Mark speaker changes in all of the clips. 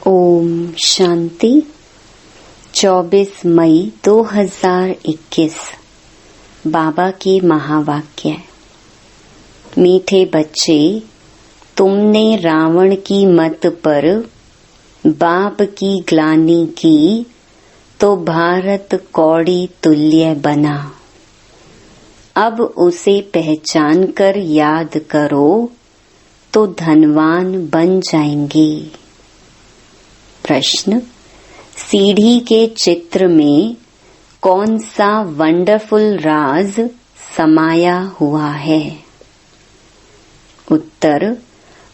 Speaker 1: ओम शांति। 24 मई 2021 बाबा के महावाक्य। मीठे बच्चे, तुमने रावण की मत पर बाप की ग्लानि की तो भारत कौड़ी तुल्य बना। अब उसे पहचान कर याद करो तो धनवान बन जाएंगे। प्रश्न, सीढ़ी के चित्र में कौन सा वंडरफुल राज समाया हुआ है? उत्तर,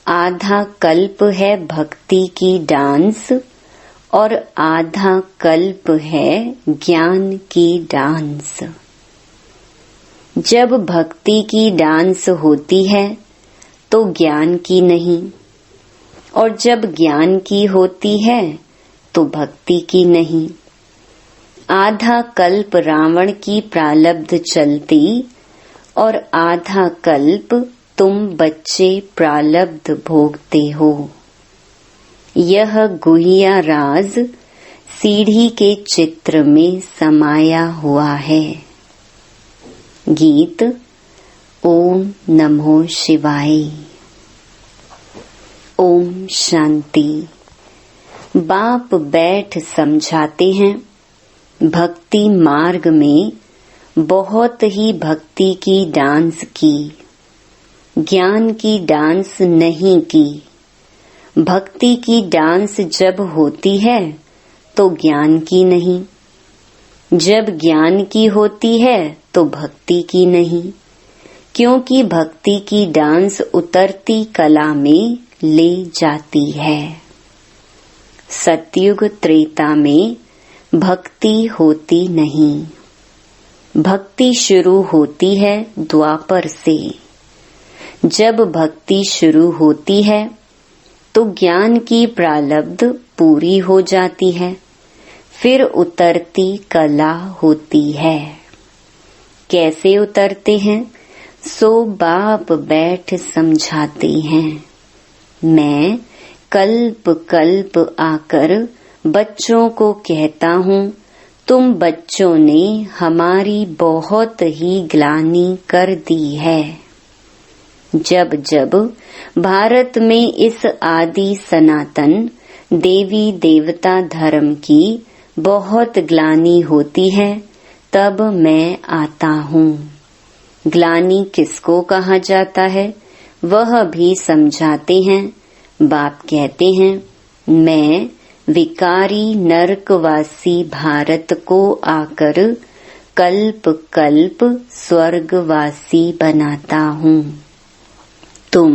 Speaker 1: आधा कल्प है भक्ति की डांस और आधा कल्प है ज्ञान की डांस। जब भक्ति की डांस होती है तो ज्ञान की नहीं, और जब ज्ञान की होती है तो भक्ति की नहीं। आधा कल्प रावण की प्रारब्ध चलती और आधा कल्प तुम बच्चे प्रारब्ध भोगते हो। यह गुह्य राज सीढ़ी के चित्र में समाया हुआ है। गीत। ओम नमो शिवाय। ओम शांति। बाप बैठ समझाते हैं, भक्ति मार्ग में बहुत ही भक्ति की डांस की, ज्ञान की डांस नहीं की। भक्ति की डांस जब होती है तो ज्ञान की नहीं, जब ज्ञान की होती है तो भक्ति की नहीं, क्योंकि भक्ति की डांस उतरती कला में ले जाती है। सतयुग त्रेता में भक्ति होती नहीं, भक्ति शुरू होती है द्वापर से। जब भक्ति शुरू होती है तो ज्ञान की प्रारब्ध पूरी हो जाती है, फिर उतरती कला होती है। कैसे उतरते हैं सो बाप बैठ समझाते हैं। मैं कल्प कल्प आकर बच्चों को कहता हूँ, तुम बच्चों ने हमारी बहुत ही ग्लानि कर दी है। जब जब भारत में इस आदि सनातन देवी देवता धर्म की बहुत ग्लानि होती है तब मैं आता हूँ। ग्लानि किसको कहा जाता है वह भी समझाते हैं। बाप कहते हैं, मैं विकारी नरकवासी भारत को आकर कल्प कल्प स्वर्गवासी बनाता हूँ। तुम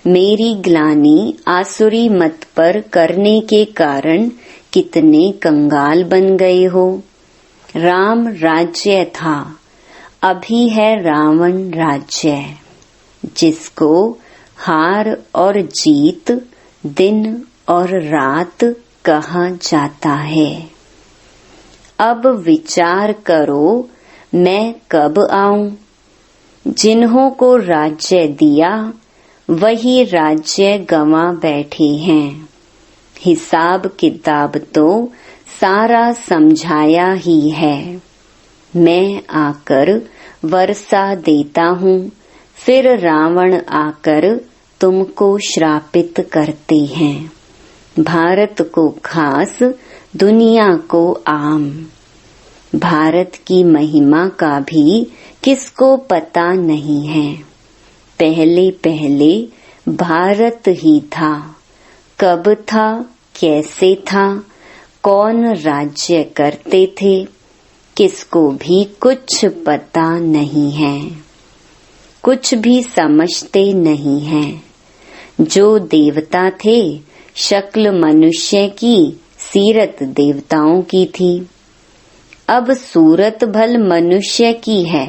Speaker 1: मेरी ग्लानि आसुरी मत पर करने के कारण कितने कंगाल बन गए हो। राम राज्य था, अभी है रावण राज्य, जिसको हार और जीत, दिन और रात कहा जाता है। अब विचार करो मैं कब आऊं? जिन्हों को राज्य दिया वही राज्य गंवा बैठे हैं। हिसाब किताब तो सारा समझाया ही है। मैं आकर वर्षा देता हूँ, फिर रावण आकर तुमको श्रापित करते हैं। भारत को खास, दुनिया को आम। भारत की महिमा का भी किसको पता नहीं है। पहले पहले भारत ही था। कब था, कैसे था, कौन राज्य करते थे, किसको भी कुछ पता नहीं है, कुछ भी समझते नहीं हैं। जो देवता थे शक्ल मनुष्य की, सीरत देवताओं की थी। अब सूरत भल मनुष्य की है,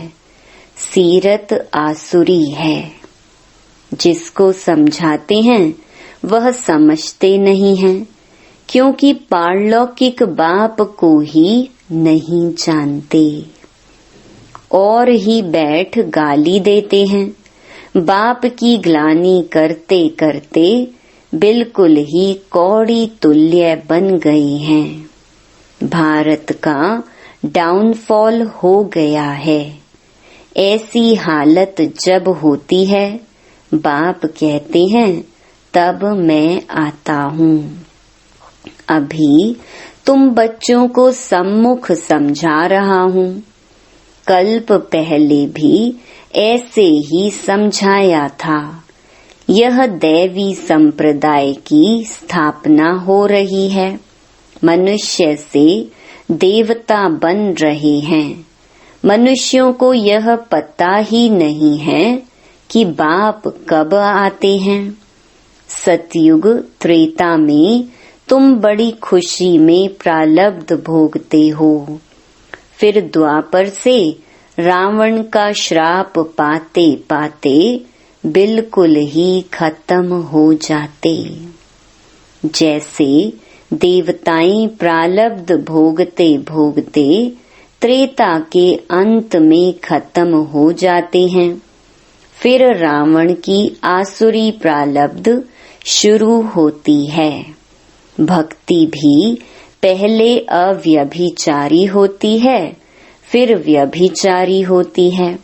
Speaker 1: सीरत आसुरी है। जिसको समझाते हैं वह समझते नहीं हैं, क्योंकि पारलौकिक बाप को ही नहीं जानते। और ही बैठ गाली देते हैं। बाप की ग्लानि करते करते बिल्कुल ही कौड़ी तुल्य बन गई हैं। भारत का डाउनफॉल हो गया है। ऐसी हालत जब होती है, बाप कहते हैं तब मैं आता हूँ। अभी तुम बच्चों को सम्मुख समझा रहा हूँ। कल्प पहले भी ऐसे ही समझाया था। यह दैवी संप्रदाय की स्थापना हो रही है। मनुष्य से देवता बन रहे हैं। मनुष्यों को यह पता ही नहीं है कि बाप कब आते हैं। सतयुग त्रेता में तुम बड़ी खुशी में प्रारब्ध भोगते हो, फिर द्वापर से रावण का श्राप पाते पाते बिल्कुल ही खत्म हो जाते। जैसे देवताएं प्रारब्ध भोगते भोगते त्रेता के अंत में खत्म हो जाते हैं, फिर रावण की आसुरी प्रारब्ध शुरू होती है। भक्ति भी पहले अव्यभिचारी होती है, फिर व्यभिचारी होती है।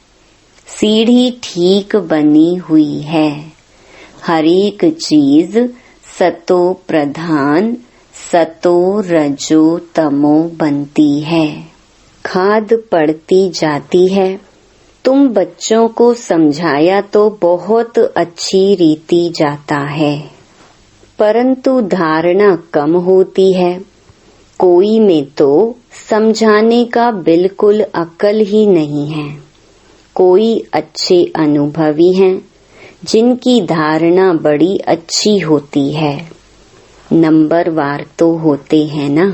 Speaker 1: सीढ़ी ठीक बनी हुई है। हर एक चीज सतो प्रधान, सतो रजो तमो बनती है। खाद पड़ती जाती है। तुम बच्चों को समझाया तो बहुत अच्छी रीति जाता है, परंतु धारणा कम होती है। कोई में तो समझाने का बिल्कुल अक्ल ही नहीं है। कोई अच्छे अनुभवी हैं जिनकी धारणा बड़ी अच्छी होती है। नंबरवार तो होते हैं ना।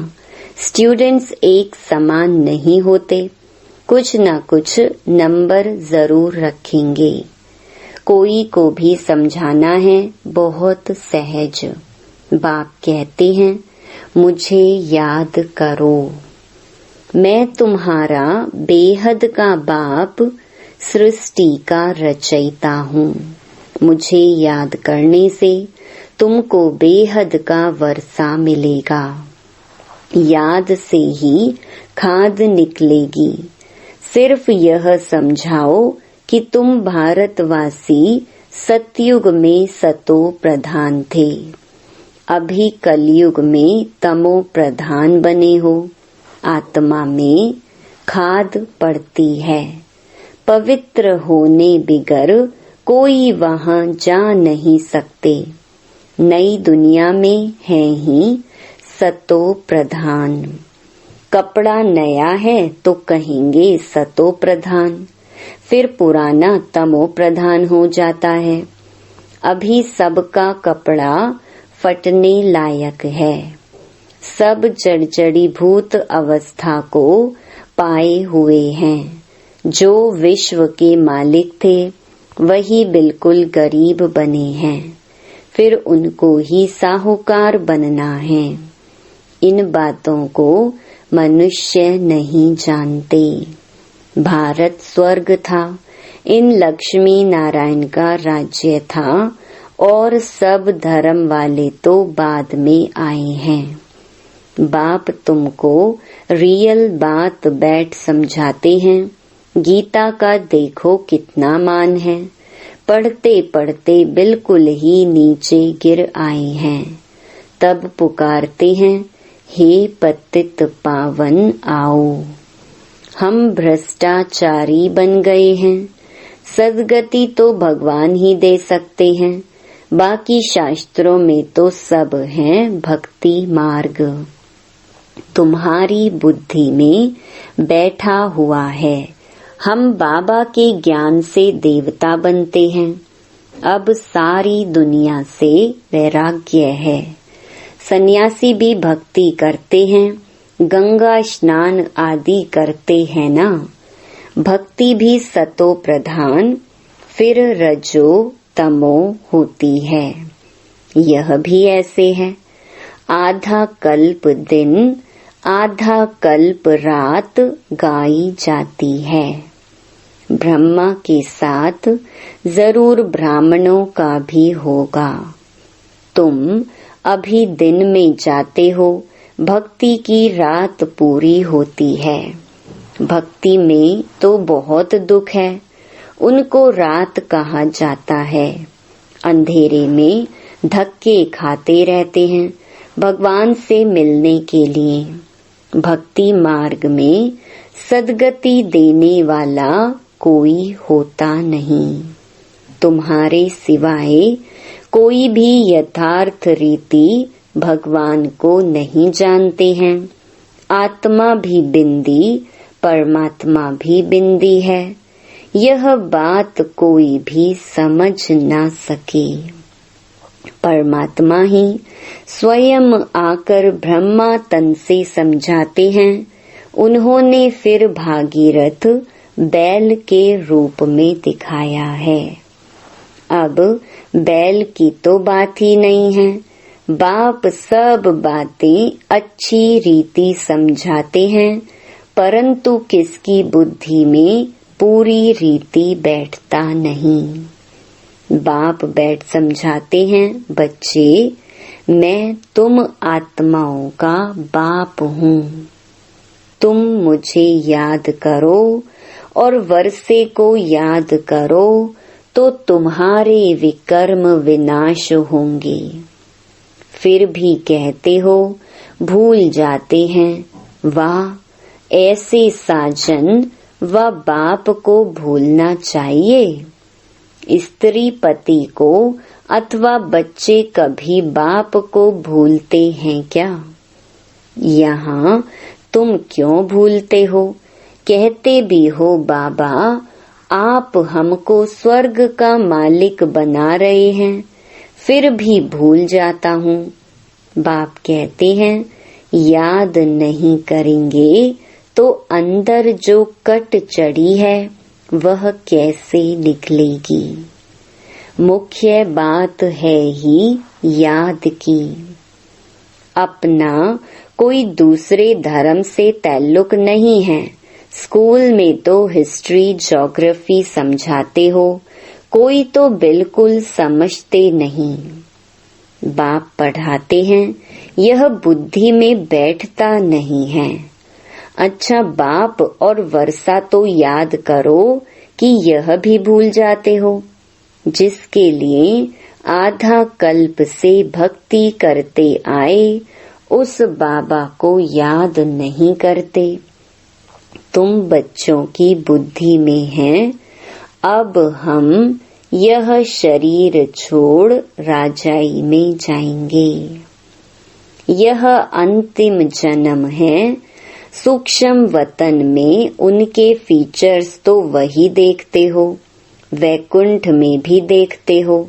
Speaker 1: स्टूडेंट्स एक समान नहीं होते, कुछ न कुछ नंबर जरूर रखेंगे। कोई को भी समझाना है बहुत सहज। बाप कहते हैं मुझे याद करो। मैं तुम्हारा बेहद का बाप, सृष्टि का रचयिता हूँ। मुझे याद करने से तुमको बेहद का वर्षा मिलेगा। याद से ही खाद निकलेगी। सिर्फ यह समझाओ कि तुम भारतवासी सतयुग में सतो प्रधान थे, अभी कलयुग में तमो प्रधान बने हो। आत्मा में खाद पड़ती है। पवित्र होने बिगर कोई वहाँ जा नहीं सकते। नई दुनिया में है ही सतो प्रधान। कपड़ा नया है तो कहेंगे सतो प्रधान, फिर पुराना तमो प्रधान हो जाता है। अभी सबका कपड़ा फटने लायक है। सब जर्जरीभूत अवस्था को पाए हुए हैं। जो विश्व के मालिक थे वही बिल्कुल गरीब बने हैं, फिर उनको ही साहूकार बनना है। इन बातों को मनुष्य नहीं जानते। भारत स्वर्ग था, इन लक्ष्मी नारायण का राज्य था, और सब धर्म वाले तो बाद में आए हैं। बाप तुमको रियल बात बैठ समझाते हैं। गीता का देखो कितना मान है। पढ़ते पढ़ते बिल्कुल ही नीचे गिर आए हैं। तब पुकारते हैं हे पतित पावन आओ। हम भ्रष्टाचारी बन गए हैं। सद्गति तो भगवान ही दे सकते हैं। बाकी शास्त्रों में तो सब है भक्ति मार्ग। तुम्हारी बुद्धि में बैठा हुआ है। हम बाबा के ज्ञान से देवता बनते हैं। अब सारी दुनिया से वैराग्य है। सन्यासी भी भक्ति करते हैं, गंगा स्नान आदि करते हैं ना। भक्ति भी सतो प्रधान, फिर रजो तमो होती है। यह भी ऐसे है। आधा कल्प दिन, आधा कल्प रात गाई जाती है। ब्रह्मा के साथ जरूर ब्राह्मणों का भी होगा। तुम अभी दिन में जाते हो, भक्ति की रात पूरी होती है। भक्ति में तो बहुत दुख है, उनको रात कहा जाता है। अंधेरे में धक्के खाते रहते हैं भगवान से मिलने के लिए। भक्ति मार्ग में सद्गति देने वाला कोई होता नहीं। तुम्हारे सिवाय कोई भी यथार्थ रीति भगवान को नहीं जानते हैं। आत्मा भी बिंदी, परमात्मा भी बिंदी है। यह बात कोई भी समझ ना सके। परमात्मा ही स्वयं आकर ब्रह्मा तन से समझाते हैं। उन्होंने फिर भागीरथ बैल के रूप में दिखाया है। अब बैल की तो बात ही नहीं है। बाप सब बातें अच्छी रीति समझाते हैं, परंतु किसकी बुद्धि में पूरी रीति बैठता नहीं। बाप बैठ समझाते हैं, बच्चे मैं तुम आत्माओं का बाप हूँ। तुम मुझे याद करो और वर्षे को याद करो तो तुम्हारे विकर्म विनाश होंगे। फिर भी कहते हो, भूल जाते हैं। वाह, ऐसे साजन व बाप को भूलना चाहिए। स्त्री पति को अथवा बच्चे कभी बाप को भूलते हैं क्या? यहाँ तुम क्यों भूलते हो? कहते भी हो बाबा आप हमको स्वर्ग का मालिक बना रहे हैं, फिर भी भूल जाता हूँ। बाप कहते हैं याद नहीं करेंगे तो अंदर जो कट चढ़ी है वह कैसे निकलेगी। मुख्य बात है ही याद की। अपना कोई दूसरे धर्म से ताल्लुक नहीं है। स्कूल में तो हिस्ट्री ज्योग्राफी समझाते हो, कोई तो बिल्कुल समझते नहीं। बाप पढ़ाते हैं, यह बुद्धि में बैठता नहीं है। अच्छा बाप और वर्षा तो याद करो कि यह भी भूल जाते हो। जिसके लिए आधा कल्प से भक्ति करते आए उस बाबा को याद नहीं करते। तुम बच्चों की बुद्धि में है, अब हम यह शरीर छोड़ राजाई में जाएंगे। यह अंतिम जन्म है। सूक्ष्म वतन में उनके फीचर्स तो वही देखते हो, वैकुंठ में भी देखते हो।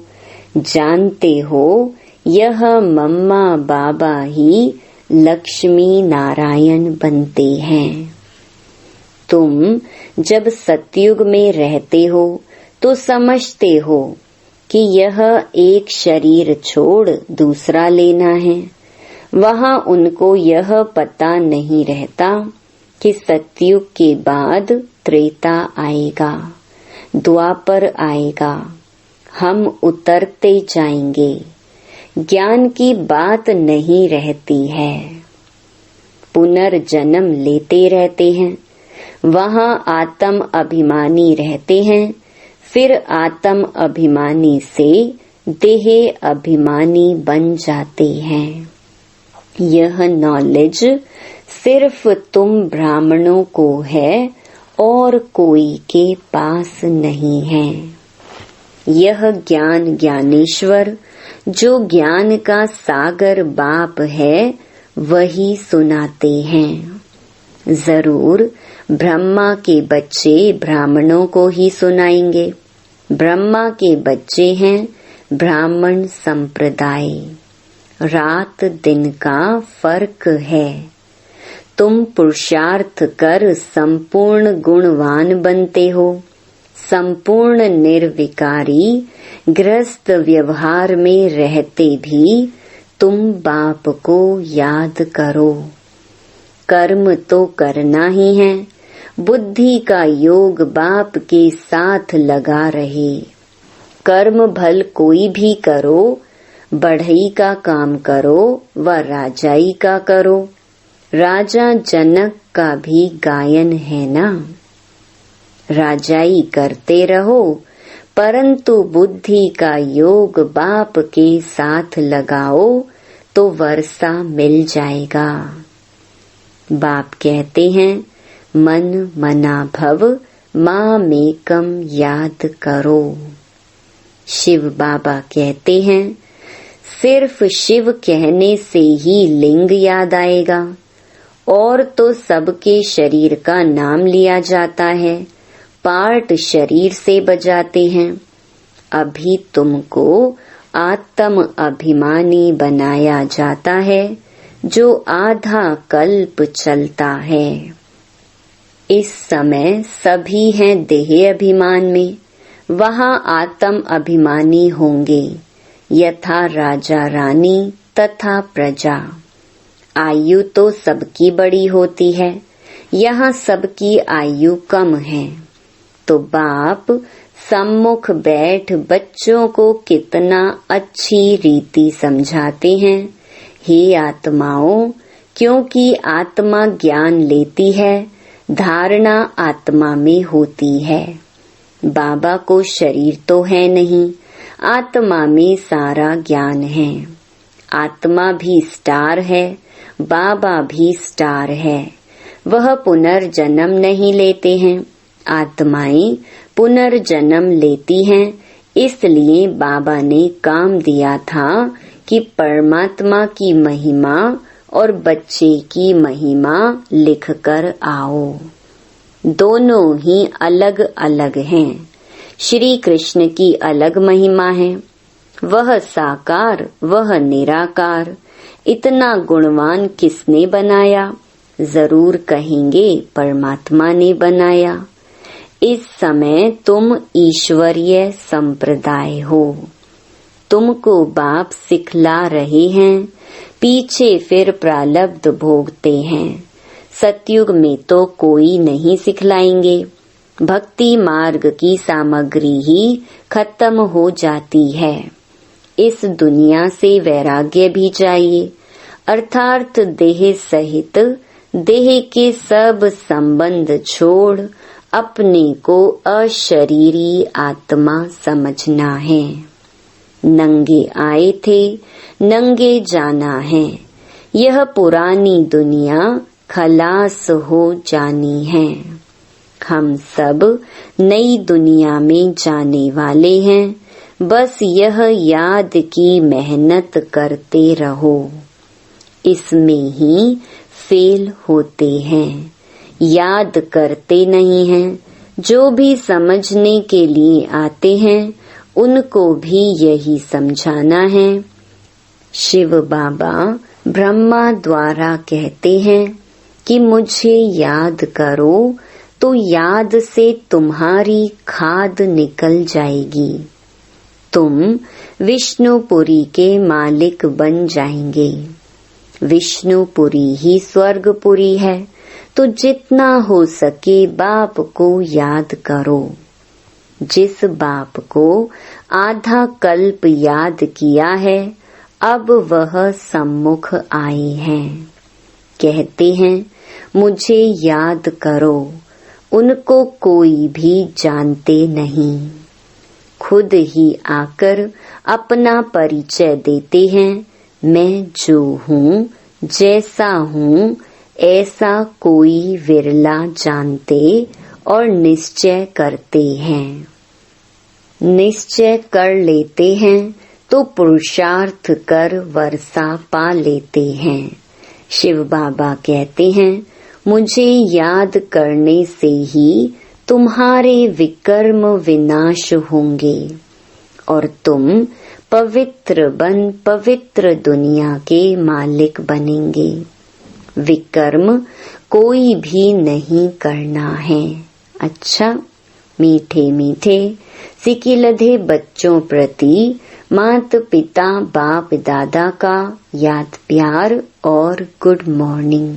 Speaker 1: जानते हो यह मम्मा बाबा ही लक्ष्मी नारायण बनते हैं। तुम जब सतयुग में रहते हो तो समझते हो कि यह एक शरीर छोड़ दूसरा लेना है। वहाँ उनको यह पता नहीं रहता कि सतयुग के बाद त्रेता आएगा, द्वापर आएगा, हम उतरते जाएंगे। ज्ञान की बात नहीं रहती है। पुनर्जन्म लेते रहते हैं। वहाँ आत्म अभिमानी रहते हैं, फिर आत्म अभिमानी से देह अभिमानी बन जाते हैं। यह नॉलेज सिर्फ तुम ब्राह्मणों को है और कोई के पास नहीं है। यह ज्ञान ज्ञानेश्वर जो ज्ञान का सागर बाप है वही सुनाते हैं। जरूर ब्रह्मा के बच्चे ब्राह्मणों को ही सुनाएंगे। ब्रह्मा के बच्चे हैं ब्राह्मण संप्रदाय। रात दिन का फर्क है। तुम पुरुषार्थ कर संपूर्ण गुणवान बनते हो। संपूर्ण निर्विकारी गृहस्थ व्यवहार में रहते भी तुम बाप को याद करो। कर्म तो करना ही है। बुद्धि का योग बाप के साथ लगा रहे। कर्म भल कोई भी करो, बढ़ई का काम करो व राजाई का करो। राजा जनक का भी गायन है ना। राजाई करते रहो परंतु बुद्धि का योग बाप के साथ लगाओ तो वर्षा मिल जाएगा। बाप कहते हैं मन मना भव मामेकम याद करो। शिव बाबा कहते हैं सिर्फ शिव कहने से ही लिंग याद आएगा और तो सबके शरीर का नाम लिया जाता है, पार्ट शरीर से बजाते हैं। अभी तुमको आत्म अभिमानी बनाया जाता है जो आधा कल्प चलता है। इस समय सभी हैं देह अभिमान में, वहाँ आत्म अभिमानी होंगे यथा राजा रानी तथा प्रजा। आयु तो सबकी बड़ी होती है, यहाँ सबकी आयु कम है। तो बाप सम्मुख बैठ बच्चों को कितना अच्छी रीति समझाते हैं। हे आत्माओं, क्योंकि आत्मा ज्ञान लेती है, धारणा आत्मा में होती है। बाबा को शरीर तो है नहीं, आत्मा में सारा ज्ञान है। आत्मा भी स्टार है, बाबा भी स्टार है। वह पुनर्जन्म नहीं लेते हैं, आत्माएं पुनर्जन्म लेती हैं। इसलिए बाबा ने काम दिया था कि परमात्मा की महिमा और बच्चे की महिमा लिखकर आओ। दोनों ही अलग अलग हैं। श्री कृष्ण की अलग महिमा है, वह साकार वह निराकार। इतना गुणवान किसने बनाया? जरूर कहेंगे परमात्मा ने बनाया। इस समय तुम ईश्वरीय संप्रदाय हो। तुमको बाप सिखला रहे हैं, पीछे फिर प्रारब्ध भोगते हैं। सतयुग में तो कोई नहीं सिखलाएंगे, भक्ति मार्ग की सामग्री ही खत्म हो जाती है। इस दुनिया से वैराग्य भी चाहिए, अर्थात देह सहित देह के सब संबंध छोड़ अपने को अशरीरी आत्मा समझना है। नंगे आए थे, नंगे जाना है। यह पुरानी दुनिया खलास हो जानी है। हम सब नई दुनिया में जाने वाले हैं, बस यह याद की मेहनत करते रहो। इसमें ही फेल होते हैं, याद करते नहीं हैं। जो भी समझने के लिए आते हैं उनको भी यही समझाना है। शिव बाबा ब्रह्मा द्वारा कहते हैं कि मुझे याद करो तो याद से तुम्हारी खाद निकल जाएगी। तुम विष्णुपुरी के मालिक बन जाएंगे। विष्णुपुरी ही स्वर्गपुरी है, तो जितना हो सके बाप को याद करो। जिस बाप को आधा कल्प याद किया है, अब वह सम्मुख आए हैं। कहते हैं मुझे याद करो, उनको कोई भी जानते नहीं। खुद ही आकर अपना परिचय देते हैं, मैं जो हूँ, जैसा हूँ, ऐसा कोई विरला जानते और निश्चय करते हैं। निश्चय कर लेते हैं तो पुरुषार्थ कर वर्षा पा लेते हैं। शिव बाबा कहते हैं मुझे याद करने से ही तुम्हारे विकर्म विनाश होंगे और तुम पवित्र बन पवित्र दुनिया के मालिक बनेंगे। विकर्म कोई भी नहीं करना है। अच्छा, मीठे मीठे सिकिलधे बच्चों प्रति माता पिता बाप दादा का याद प्यार और गुड मॉर्निंग।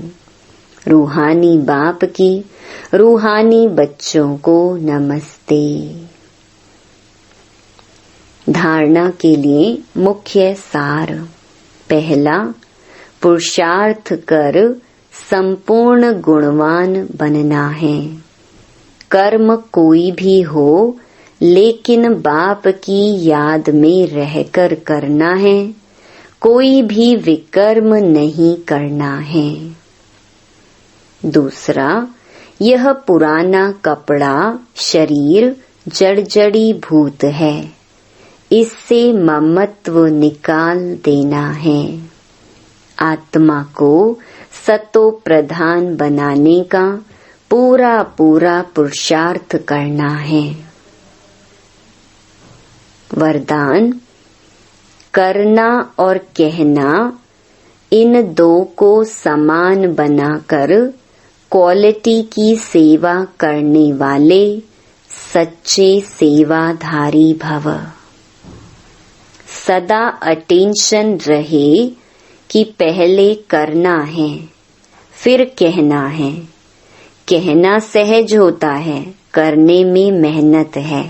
Speaker 1: रूहानी बाप की रूहानी बच्चों को नमस्ते। धारणा के लिए मुख्य सार। पहला, पुरुषार्थ कर संपूर्ण गुणवान बनना है। कर्म कोई भी हो, लेकिन बाप की याद में रहकर करना है। कोई भी विकर्म नहीं करना है। दूसरा, यह पुराना कपड़ा शरीर जड़जड़ी भूत है, इससे ममत्व निकाल देना है। आत्मा को सतो प्रधान बनाने का पूरा पूरा पुरुषार्थ करना है। वरदान, करना और कहना इन दो को समान बनाकर क्वालिटी की सेवा करने वाले सच्चे सेवाधारी भव। सदा अटेंशन रहे कि पहले करना है, फिर कहना है। कहना सहज होता है, करने में मेहनत है।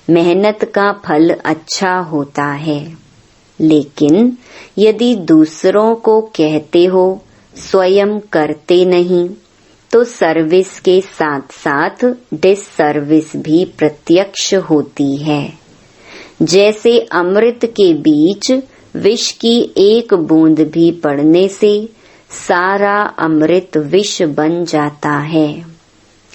Speaker 1: मेहनत का फल अच्छा होता है। लेकिन यदि दूसरों को कहते हो, स्वयं करते नहीं, तो सर्विस के साथ साथ डिससर्विस भी प्रत्यक्ष होती है। जैसे अमृत के बीच विष की एक बूंद भी पड़ने से सारा अमृत विष बन जाता है।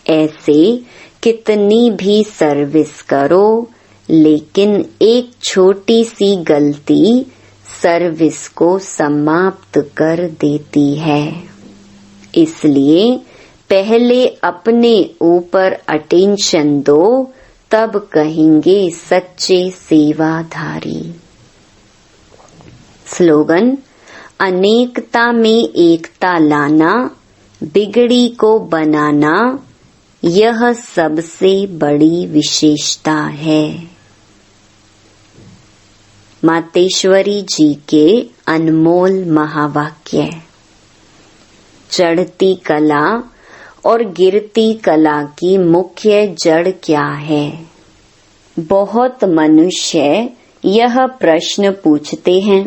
Speaker 1: ऐसे कितनी भी सर्विस करो, लेकिन एक छोटी सी गलती सर्विस को समाप्त कर देती है। इसलिए पहले अपने ऊपर अटेंशन दो, तब कहेंगे सच्चे सेवाधारी। स्लोगन, अनेकता में एकता लाना, बिगड़ी को बनाना, यह सबसे बड़ी विशेषता है। मातेश्वरी जी के अनमोल महावाक्य। चढ़ती कला और गिरती कला की मुख्य जड़ क्या है? बहुत मनुष्य यह प्रश्न पूछते हैं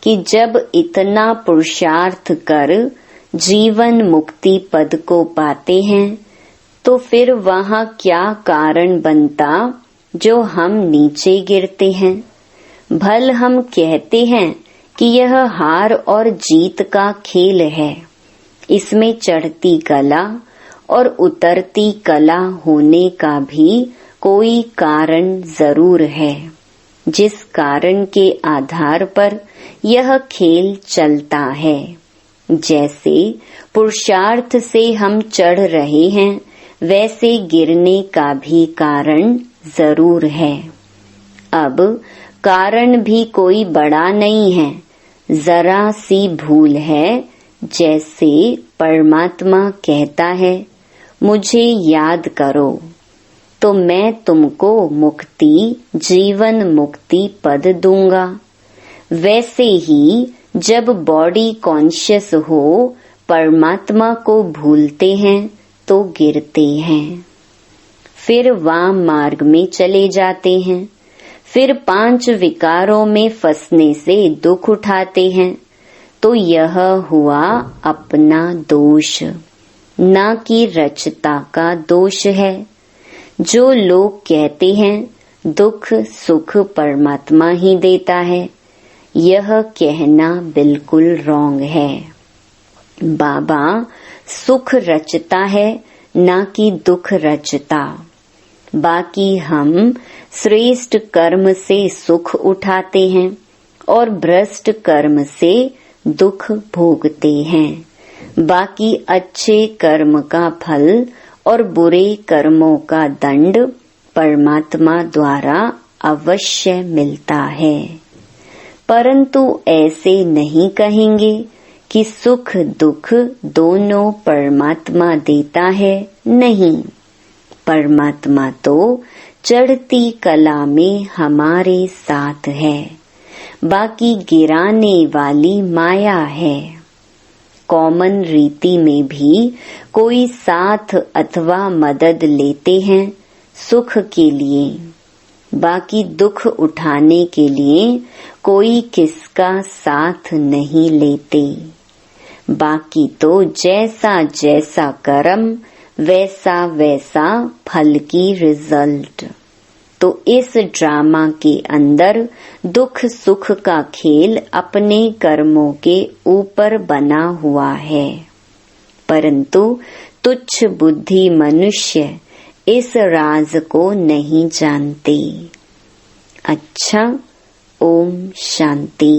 Speaker 1: कि जब इतना पुरुषार्थ कर जीवन मुक्ति पद को पाते हैं, तो फिर वहाँ क्या कारण बनता जो हम नीचे गिरते हैं? भल हम कहते हैं कि यह हार और जीत का खेल है। इसमें चढ़ती कला और उतरती कला होने का भी कोई कारण जरूर है, जिस कारण के आधार पर यह खेल चलता है। जैसे पुरुषार्थ से हम चढ़ रहे हैं, वैसे गिरने का भी कारण जरूर है। अब कारण भी कोई बड़ा नहीं है, जरा सी भूल है। जैसे परमात्मा कहता है, मुझे याद करो तो मैं तुमको मुक्ति, जीवन मुक्ति पद दूंगा। वैसे ही जब बॉडी कॉन्शियस हो, परमात्मा को भूलते हैं तो गिरते हैं, फिर वाम मार्ग में चले जाते हैं, फिर 5 विकारों में फंसने से दुख उठाते हैं। तो यह हुआ अपना दोष, ना कि रचता का दोष है। जो लोग कहते हैं दुख सुख परमात्मा ही देता है, यह कहना बिल्कुल रॉन्ग है। बाबा सुख रचता है, ना कि दुख रचता। बाकी हम श्रेष्ठ कर्म से सुख उठाते हैं और भ्रष्ट कर्म से दुख भोगते हैं। बाकी अच्छे कर्म का फल और बुरे कर्मों का दंड परमात्मा द्वारा अवश्य मिलता है। परंतु ऐसे नहीं कहेंगे कि सुख दुख दोनों परमात्मा देता है। नहीं, परमात्मा तो चढ़ती कला में हमारे साथ है, बाकी गिराने वाली माया है। कॉमन रीति में भी कोई साथ अथवा मदद लेते हैं सुख के लिए, बाकी दुख उठाने के लिए कोई किसका साथ नहीं लेते। बाकी तो जैसा जैसा कर्म वैसा वैसा फल की रिजल्ट। तो इस ड्रामा के अंदर दुख सुख का खेल अपने कर्मों के ऊपर बना हुआ है, परंतु तुच्छ बुद्धि मनुष्य इस राज को नहीं जानते। अच्छा, ओम शांति।